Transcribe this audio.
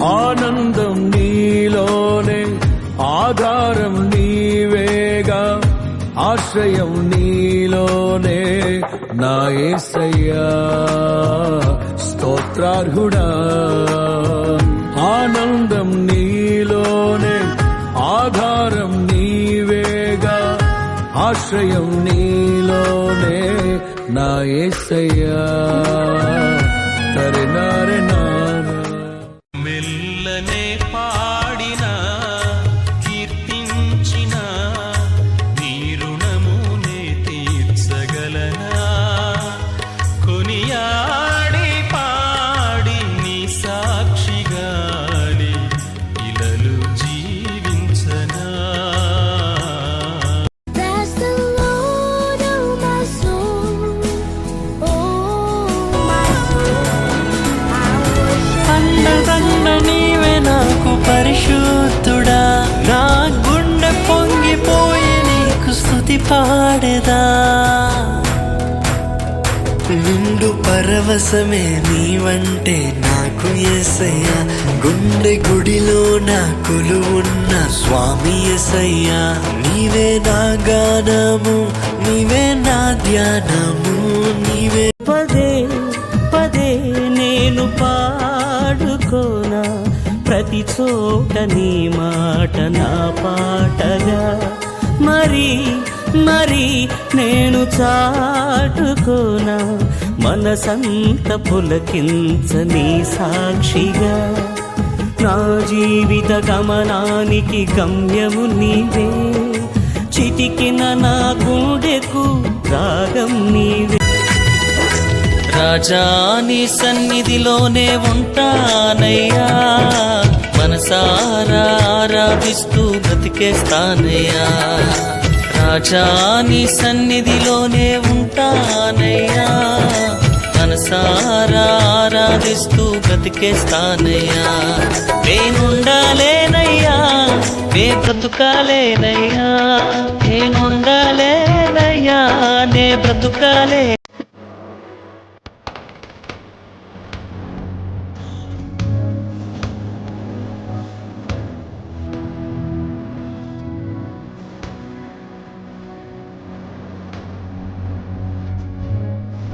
ఆనందం నీలోనే, ఆధారం నీవేగా, ఆశ్రయం నీలోనే నా యేసయ్యా స్తోత్రార్హుడా. ఆనందం నీలోనే, ఆధారం నీవేగా, ఆశ్రయం నీలోనే నా యేసయ్యా తరినారెనా. మెల్లనే పాడినా కీర్తించినా నీ రుణమునే తీర్చగలనా. కొనియాడి పాడి నీ సాక్షిగాని ఇలలు జీవించనా. పరిశుద్ధుడా నా గుండె పొంగిపోయి నీకు స్తుతి పాడేదా. నిండు పరవశమే నీవంటే నాకు యేసయ్యా, గుండె గుడిలో నా కొలువున్న స్వామి యేసయ్యా. నీవే నా గానము, నీవే నా ధ్యానము, నీవే. పదే పదే నేను పాడుకోనా ప్రతి చోట నీ మాట నా పాటగా. మరి మరి నేను చాటుకోనా మనసంత పులకించ నీ సాక్షిగా. నా జీవిత గమనానికి గమ్యము నీవే, చితికిన నా గుండెకు రాగం నీవే. రాజా నీ సన్నిధిలోనే ఉంటానయ్యా, మనసారా ఆరాధిస్తూ బ్రతికేస్తానయ్యా. రాజా నీ సన్నిధిలోనే ఉంటానయ్యా, మనసారా ఆరాధిస్తూ బ్రతికేస్తానయ్యా. నేనుండాలేనయ్యా, నే బ్రతుకాలేనయ్యా, నేనుండాలేనయ్యా, నే బ్రతుకాలే.